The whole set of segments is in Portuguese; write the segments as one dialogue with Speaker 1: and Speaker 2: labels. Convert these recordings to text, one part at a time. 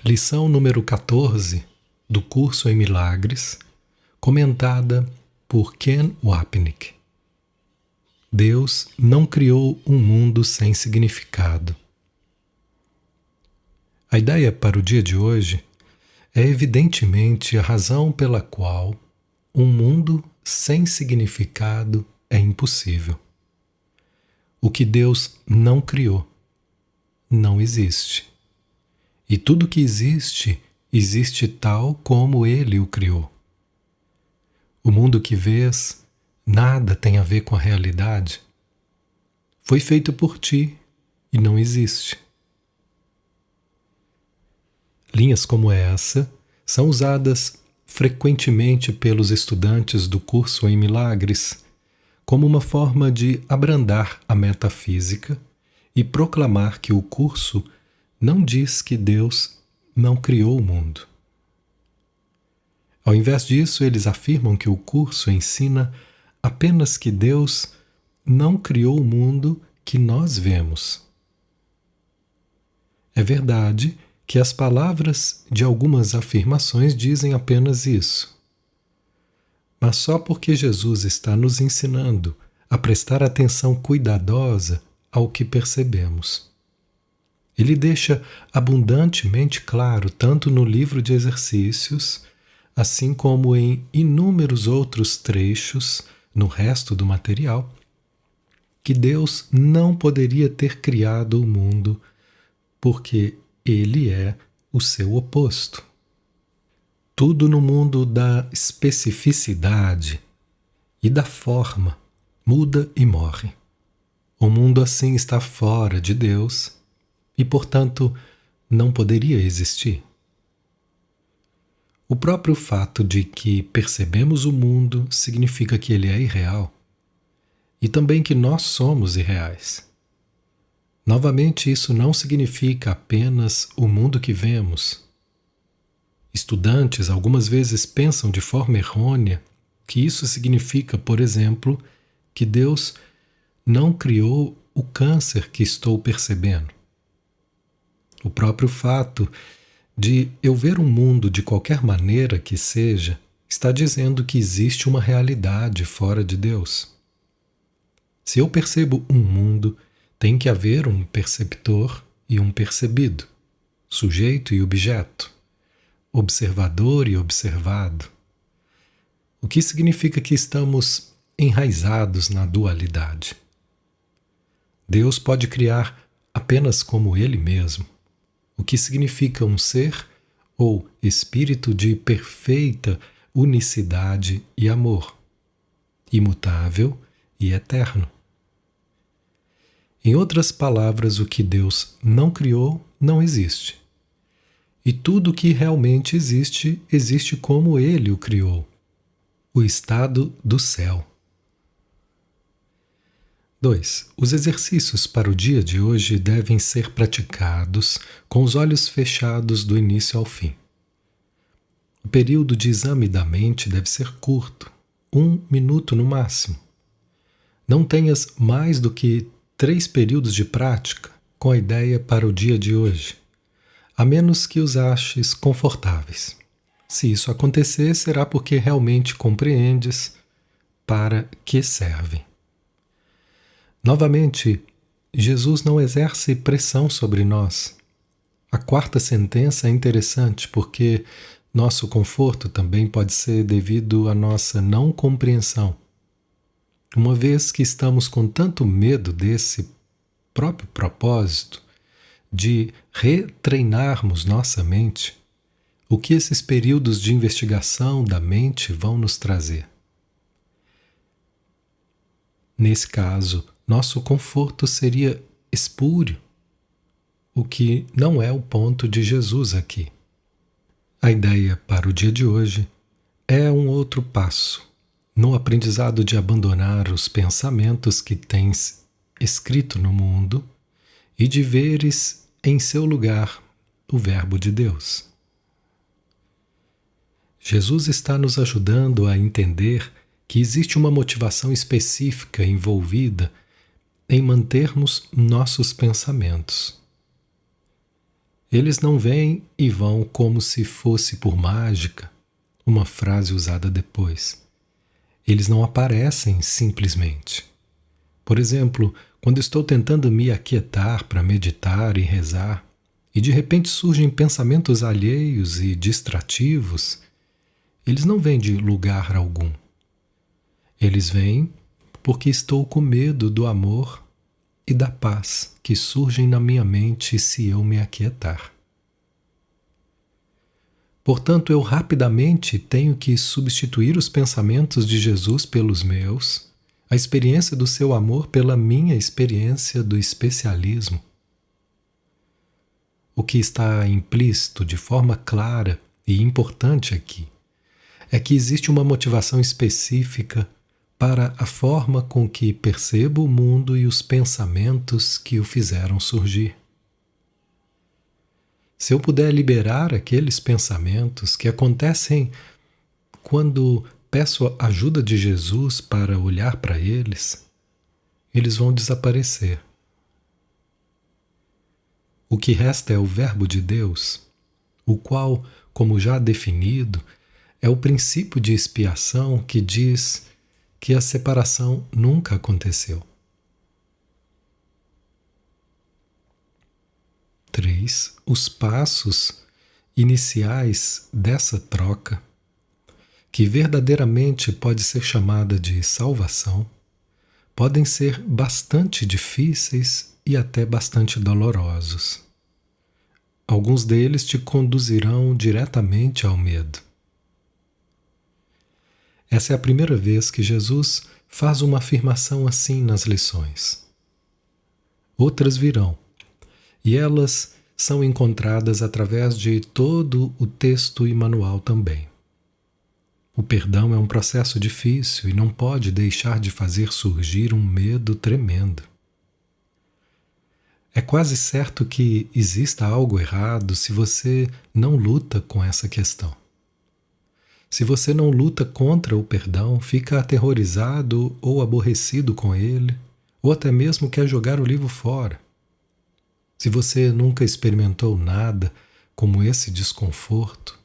Speaker 1: Lição número 14 do curso em Milagres, comentada por Ken Wapnick. Deus não criou um mundo sem significado. A ideia para o dia de hoje é evidentemente a razão pela qual um mundo sem significado é impossível. O que Deus não criou não existe. E tudo que existe, existe tal como Ele o criou. O mundo que vês nada tem a ver com a realidade. Foi feito por ti e não existe. Linhas como essa são usadas frequentemente pelos estudantes do curso em Milagres como uma forma de abrandar a metafísica e proclamar que o curso não diz que Deus não criou o mundo. Ao invés disso, eles afirmam que o curso ensina apenas que Deus não criou o mundo que nós vemos. É verdade que as palavras de algumas afirmações dizem apenas isso. Mas só porque Jesus está nos ensinando a prestar atenção cuidadosa ao que percebemos. Ele deixa abundantemente claro, tanto no livro de exercícios, assim como em inúmeros outros trechos no resto do material, que Deus não poderia ter criado o mundo porque Ele é o seu oposto. Tudo no mundo da especificidade e da forma muda e morre. O mundo assim está fora de Deus e, portanto, não poderia existir. O próprio fato de que percebemos o mundo significa que ele é irreal e também que nós somos irreais. Novamente, isso não significa apenas o mundo que vemos. Estudantes algumas vezes pensam de forma errônea que isso significa, por exemplo, que Deus não criou o câncer que estou percebendo. O próprio fato de eu ver um mundo de qualquer maneira que seja, está dizendo que existe uma realidade fora de Deus. Se eu percebo um mundo, tem que haver um perceptor e um percebido, sujeito e objeto, observador e observado. O que significa que estamos enraizados na dualidade. Deus pode criar apenas como Ele mesmo, o que significa um ser ou espírito de perfeita unicidade e amor, imutável e eterno. Em outras palavras, o que Deus não criou não existe. E tudo o que realmente existe, existe como Ele o criou, o estado do céu. 2. Os exercícios para o dia de hoje devem ser praticados com os olhos fechados do início ao fim. O período de exame da mente deve ser curto, 1 minuto no máximo. Não tenhas mais do que 3 períodos de prática com a ideia para o dia de hoje, a menos que os aches confortáveis. Se isso acontecer, será porque realmente compreendes para que servem. Novamente, Jesus não exerce pressão sobre nós. A 4ª sentença é interessante porque nosso conforto também pode ser devido à nossa não compreensão. Uma vez que estamos com tanto medo desse próprio propósito de retreinarmos nossa mente, o que esses períodos de investigação da mente vão nos trazer? Nesse caso, nosso conforto seria espúrio, o que não é o ponto de Jesus aqui. A ideia para o dia de hoje é um outro passo no aprendizado de abandonar os pensamentos que tens escrito no mundo e de veres em seu lugar o Verbo de Deus. Jesus está nos ajudando a entender que existe uma motivação específica envolvida em mantermos nossos pensamentos. Eles não vêm e vão como se fosse por mágica, uma frase usada depois. Eles não aparecem simplesmente. Por exemplo, quando estou tentando me aquietar para meditar e rezar, e de repente surgem pensamentos alheios e distrativos, eles não vêm de lugar algum. Eles vêm porque estou com medo do amor e da paz que surgem na minha mente se eu me aquietar. Portanto, eu rapidamente tenho que substituir os pensamentos de Jesus pelos meus, a experiência do seu amor pela minha experiência do especialismo. O que está implícito de forma clara e importante aqui é que existe uma motivação específica para a forma com que percebo o mundo e os pensamentos que o fizeram surgir. Se eu puder liberar aqueles pensamentos que acontecem quando peço a ajuda de Jesus para olhar para eles, eles vão desaparecer. O que resta é o Verbo de Deus, o qual, como já definido, é o princípio de expiação que diz que a separação nunca aconteceu. 3. Os passos iniciais dessa troca, que verdadeiramente pode ser chamada de salvação, podem ser bastante difíceis e até bastante dolorosos. Alguns deles te conduzirão diretamente ao medo. Essa é a primeira vez que Jesus faz uma afirmação assim nas lições. Outras virão, e elas são encontradas através de todo o texto e manual também. O perdão é um processo difícil e não pode deixar de fazer surgir um medo tremendo. É quase certo que exista algo errado se você não luta com essa questão. Se você não luta contra o perdão, fica aterrorizado ou aborrecido com ele, ou até mesmo quer jogar o livro fora. Se você nunca experimentou nada como esse desconforto,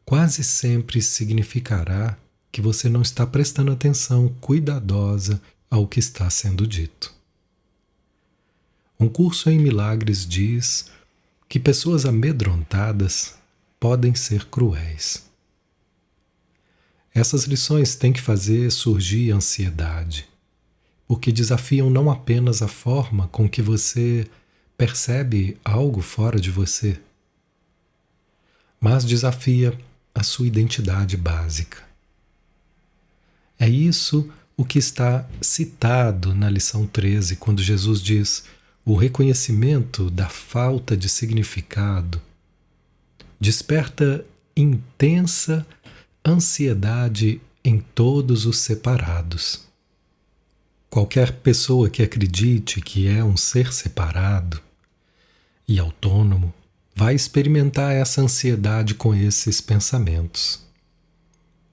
Speaker 1: quase sempre significará que você não está prestando atenção cuidadosa ao que está sendo dito. Um curso em milagres diz que pessoas amedrontadas podem ser cruéis. Essas lições têm que fazer surgir ansiedade, porque desafiam não apenas a forma com que você percebe algo fora de você, mas desafia a sua identidade básica. É isso o que está citado na lição 13, quando Jesus diz: o reconhecimento da falta de significado desperta intensa ansiedade em todos os separados. Qualquer pessoa que acredite que é um ser separado e autônomo vai experimentar essa ansiedade com esses pensamentos.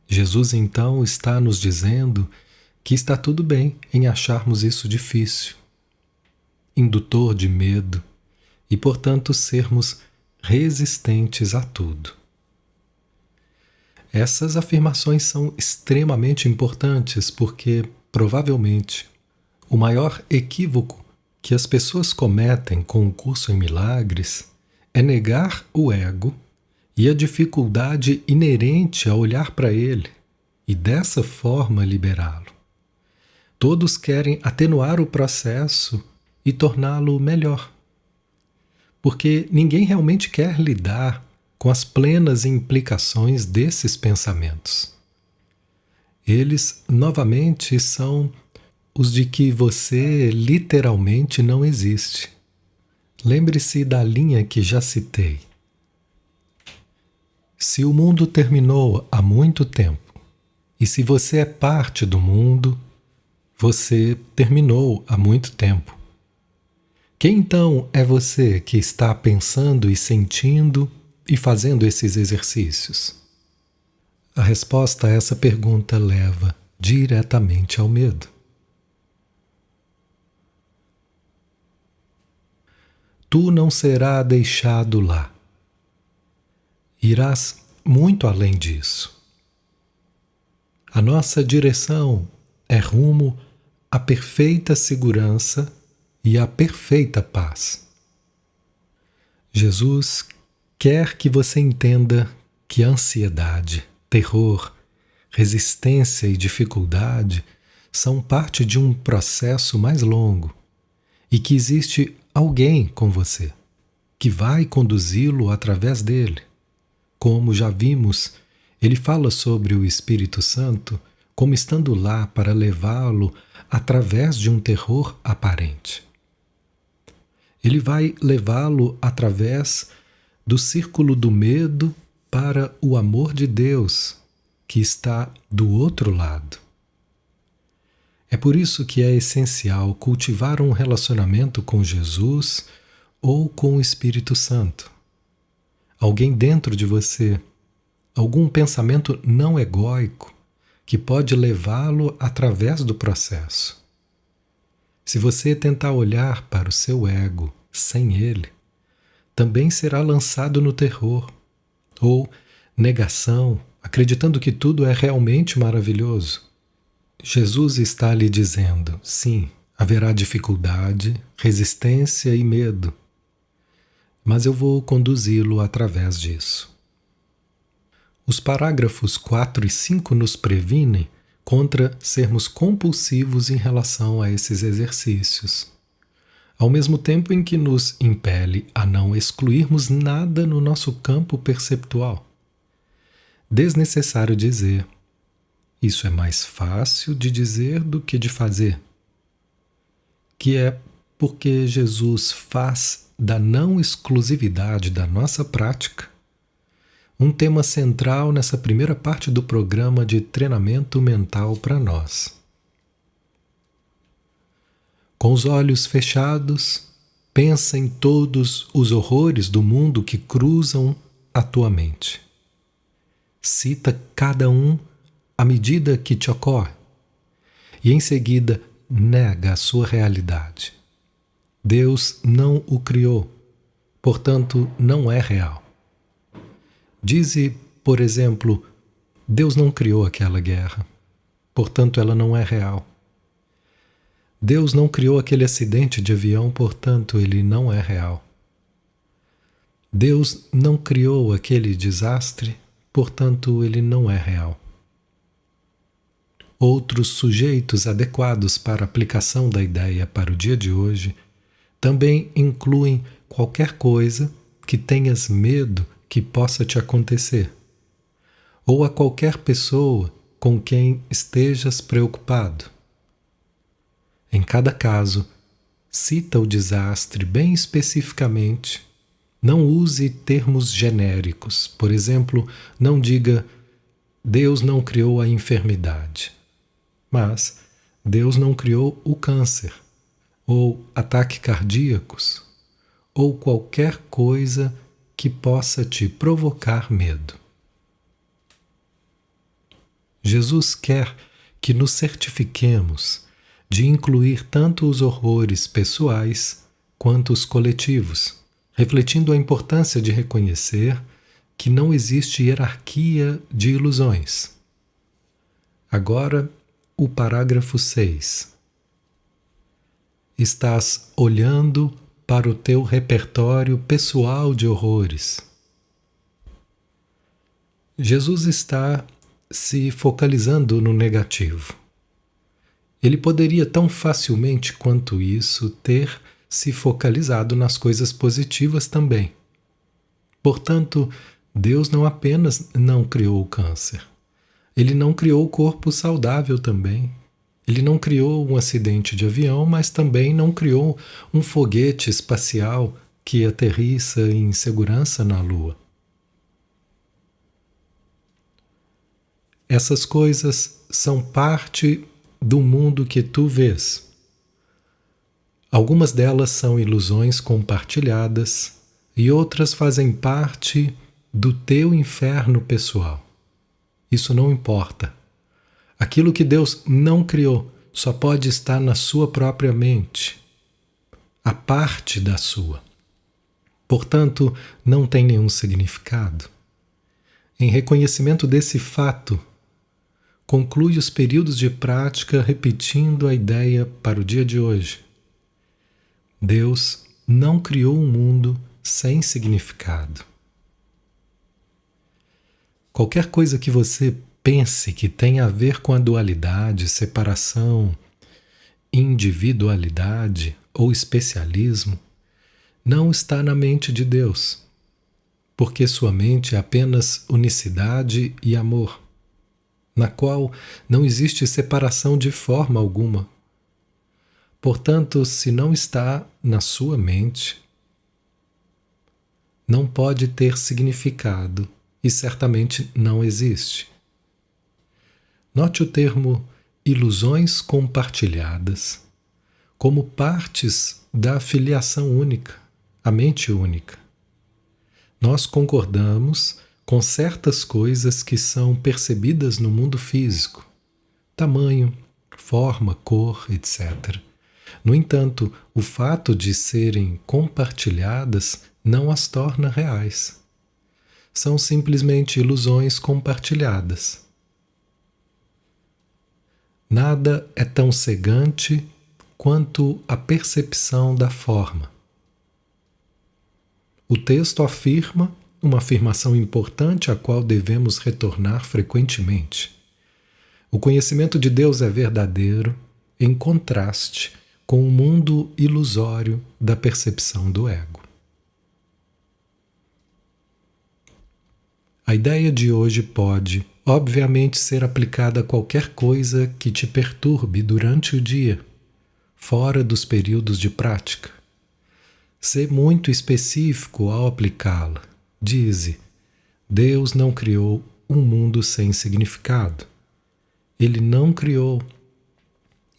Speaker 1: Jesus então está nos dizendo que está tudo bem em acharmos isso difícil, indutor de medo e, portanto, sermos resistentes a tudo. Essas afirmações são extremamente importantes porque, provavelmente, o maior equívoco que as pessoas cometem com o curso em milagres é negar o ego e a dificuldade inerente a olhar para ele e dessa forma liberá-lo. Todos querem atenuar o processo e torná-lo melhor, porque ninguém realmente quer lidar com as plenas implicações desses pensamentos. Eles, novamente, são os de que você literalmente não existe. Lembre-se da linha que já citei. Se o mundo terminou há muito tempo, e se você é parte do mundo, você terminou há muito tempo. Quem então é você que está pensando e sentindo e fazendo esses exercícios? A resposta a essa pergunta leva diretamente ao medo. tu não será deixado lá. Irás muito além disso. A nossa direção é rumo à perfeita segurança e à perfeita paz. Jesus quer que você entenda que ansiedade, terror, resistência e dificuldade são parte de um processo mais longo e que existe alguém com você que vai conduzi-lo através dele. Como já vimos, ele fala sobre o Espírito Santo como estando lá para levá-lo através de um terror aparente. Ele vai levá-lo através do círculo do medo para o amor de Deus, que está do outro lado. É por isso que é essencial cultivar um relacionamento com Jesus ou com o Espírito Santo. Alguém dentro de você, algum pensamento não egóico que pode levá-lo através do processo. Se você tentar olhar para o seu ego sem ele, também será lançado no terror ou negação, acreditando que tudo é realmente maravilhoso. Jesus está lhe dizendo, sim, haverá dificuldade, resistência e medo, mas eu vou conduzi-lo através disso. Os parágrafos 4 e 5 nos previnem contra sermos compulsivos em relação a esses exercícios, ao mesmo tempo em que nos impele a não excluirmos nada no nosso campo perceptual. Desnecessário dizer, isso é mais fácil de dizer do que de fazer, que é porque Jesus faz da não exclusividade da nossa prática um tema central nessa primeira parte do programa de treinamento mental para nós. Com os olhos fechados, pensa em todos os horrores do mundo que cruzam a tua mente. Cita cada um à medida que te ocorre e em seguida nega a sua realidade. Deus não o criou, portanto não é real. Dize, por exemplo, Deus não criou aquela guerra, portanto ela não é real. Deus não criou aquele acidente de avião, portanto ele não é real. Deus não criou aquele desastre, portanto ele não é real. Outros sujeitos adequados para a aplicação da ideia para o dia de hoje também incluem qualquer coisa que tenhas medo que possa te acontecer, ou a qualquer pessoa com quem estejas preocupado. Em cada caso, cita o desastre bem especificamente. Não use termos genéricos. Por exemplo, não diga Deus não criou a enfermidade, mas Deus não criou o câncer, ou ataques cardíacos, ou qualquer coisa que possa te provocar medo. Jesus quer que nos certifiquemos de incluir tanto os horrores pessoais quanto os coletivos, refletindo a importância de reconhecer que não existe hierarquia de ilusões. Agora, o parágrafo 6. Estás olhando para o teu repertório pessoal de horrores. Jesus está se focalizando no negativo. Ele poderia tão facilmente quanto isso ter se focalizado nas coisas positivas também. Portanto, Deus não apenas não criou o câncer, Ele não criou o corpo saudável também. Ele não criou um acidente de avião, mas também não criou um foguete espacial que aterrissa em segurança na Lua. Essas coisas são parte do mundo que tu vês. Algumas delas são ilusões compartilhadas e outras fazem parte do teu inferno pessoal. Isso não importa. Aquilo que Deus não criou só pode estar na sua própria mente, a parte da sua. Portanto, não tem nenhum significado. Em reconhecimento desse fato, conclui os períodos de prática repetindo a ideia para o dia de hoje. Deus não criou um mundo sem significado. Qualquer coisa que você pense que tenha a ver com a dualidade, separação, individualidade ou especialismo, não está na mente de Deus, porque sua mente é apenas unicidade e amor, na qual não existe separação de forma alguma. Portanto, se não está na sua mente, não pode ter significado e certamente não existe. Note o termo ilusões compartilhadas como partes da filiação única, a mente única. Nós concordamos com certas coisas que são percebidas no mundo físico, tamanho, forma, cor, etc. No entanto, o fato de serem compartilhadas não as torna reais. São simplesmente ilusões compartilhadas. Nada é tão cegante quanto a percepção da forma. O texto afirma uma afirmação importante à qual devemos retornar frequentemente. O conhecimento de Deus é verdadeiro em contraste com o mundo ilusório da percepção do ego. A ideia de hoje pode, obviamente, ser aplicada a qualquer coisa que te perturbe durante o dia, fora dos períodos de prática. Ser muito específico ao aplicá-la. Dize: Deus não criou um mundo sem significado. Ele não criou.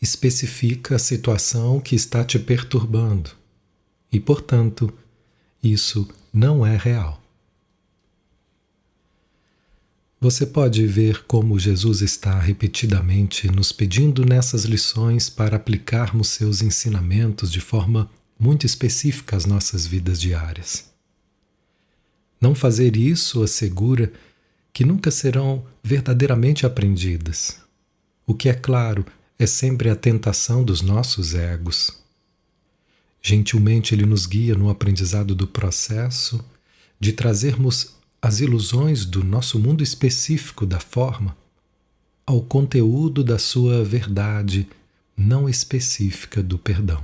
Speaker 1: Especifica a situação que está te perturbando. E, portanto, isso não é real. Você pode ver como Jesus está repetidamente nos pedindo nessas lições para aplicarmos seus ensinamentos de forma muito específica às nossas vidas diárias. Não fazer isso assegura que nunca serão verdadeiramente aprendidas. O que é claro é sempre a tentação dos nossos egos. Gentilmente ele nos guia no aprendizado do processo de trazermos as ilusões do nosso mundo específico da forma ao conteúdo da sua verdade não específica do perdão.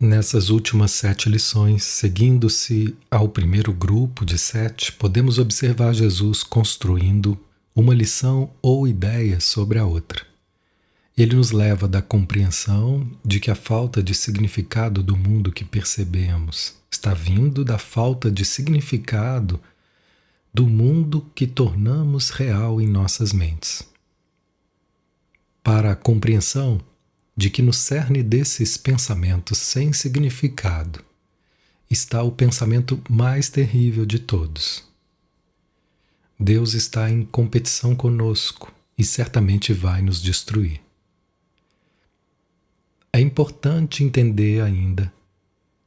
Speaker 1: Nessas últimas 7 lições, seguindo-se ao primeiro grupo de 7, podemos observar Jesus construindo uma lição ou ideia sobre a outra. Ele nos leva da compreensão de que a falta de significado do mundo que percebemos está vindo da falta de significado do mundo que tornamos real em nossas mentes. Para a compreensão de que no cerne desses pensamentos sem significado está o pensamento mais terrível de todos. Deus está em competição conosco e certamente vai nos destruir. É importante entender ainda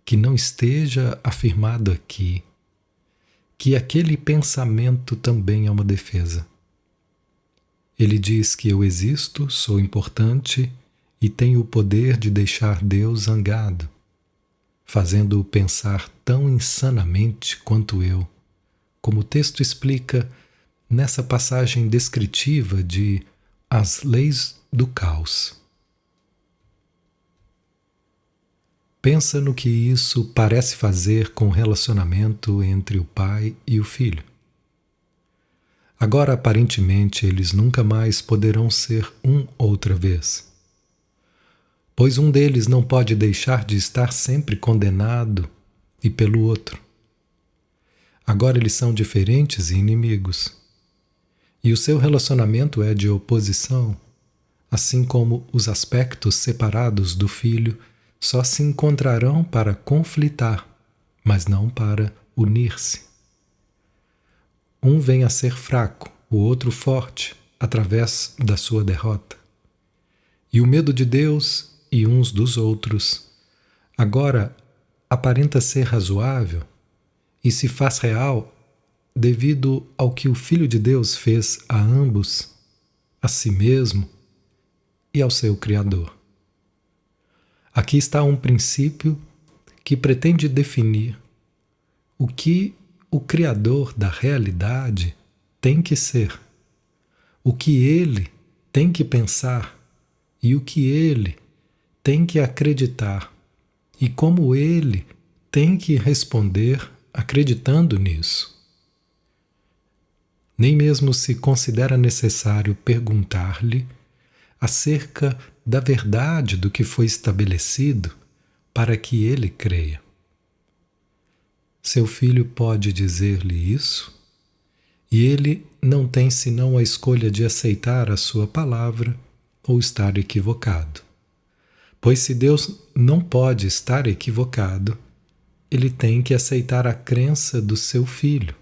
Speaker 1: que não esteja afirmado aqui que aquele pensamento também é uma defesa. Ele diz que eu existo, sou importante e tenho o poder de deixar Deus zangado, fazendo-o pensar tão insanamente quanto eu, como o texto explica nessa passagem descritiva de As Leis do Caos. Pensa no que isso parece fazer com o relacionamento entre o pai e o filho. Agora, aparentemente, eles nunca mais poderão ser um outra vez, pois um deles não pode deixar de estar sempre condenado e pelo outro. Agora eles são diferentes e inimigos, e o seu relacionamento é de oposição, assim como os aspectos separados do filho só se encontrarão para conflitar, mas não para unir-se. Um vem a ser fraco, o outro forte, através da sua derrota. E o medo de Deus e uns dos outros agora aparenta ser razoável, e se faz real devido ao que o Filho de Deus fez a ambos, a si mesmo e ao seu Criador. Aqui está um princípio que pretende definir o que o Criador da realidade tem que ser, o que ele tem que pensar e o que ele tem que acreditar e como ele tem que responder acreditando nisso. Nem mesmo se considera necessário perguntar-lhe acerca da verdade do que foi estabelecido para que ele creia. Seu filho pode dizer-lhe isso, e ele não tem senão a escolha de aceitar a sua palavra ou estar equivocado. Pois se Deus não pode estar equivocado, ele tem que aceitar a crença do seu filho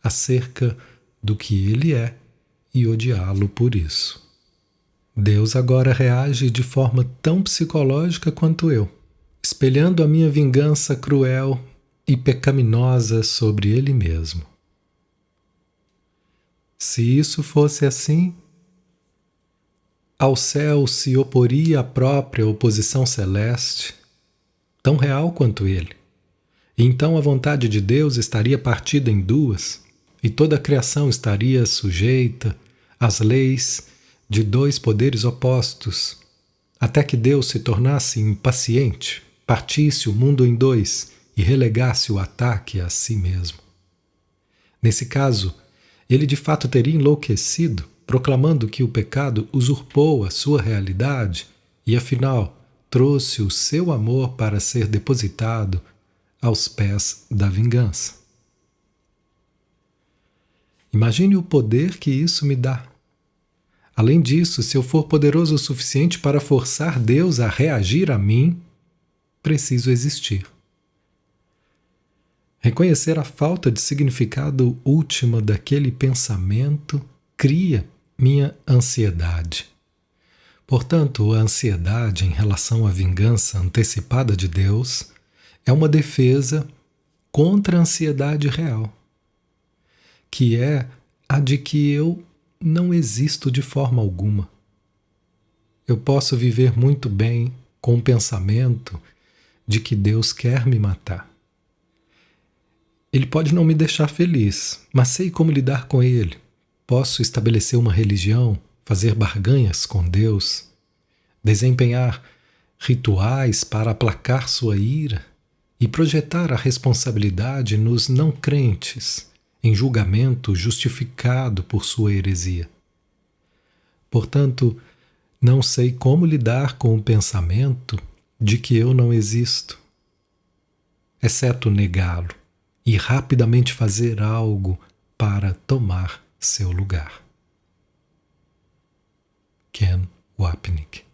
Speaker 1: acerca do que ele é e odiá-lo por isso. Deus agora reage de forma tão psicológica quanto eu, espelhando a minha vingança cruel e pecaminosa sobre ele mesmo. Se isso fosse assim, ao céu se oporia a própria oposição celeste, tão real quanto ele. E então a vontade de Deus estaria partida em duas, e toda a criação estaria sujeita às leis de dois poderes opostos, até que Deus se tornasse impaciente, partisse o mundo em dois e relegasse o ataque a si mesmo. Nesse caso, ele de fato teria enlouquecido, proclamando que o pecado usurpou a sua realidade e, afinal, trouxe o seu amor para ser depositado aos pés da vingança. Imagine o poder que isso me dá. Além disso, se eu for poderoso o suficiente para forçar Deus a reagir a mim, preciso existir. Reconhecer a falta de significado última daquele pensamento cria minha ansiedade. Portanto, a ansiedade em relação à vingança antecipada de Deus é uma defesa contra a ansiedade real, que é a de que eu não existo de forma alguma. Eu posso viver muito bem com o pensamento de que Deus quer me matar. Ele pode não me deixar feliz, mas sei como lidar com ele. Posso estabelecer uma religião, fazer barganhas com Deus, desempenhar rituais para aplacar sua ira e projetar a responsabilidade nos não crentes, em julgamento justificado por sua heresia. Portanto, não sei como lidar com o pensamento de que eu não existo, exceto negá-lo e rapidamente fazer algo para tomar seu lugar. Ken Wapnick.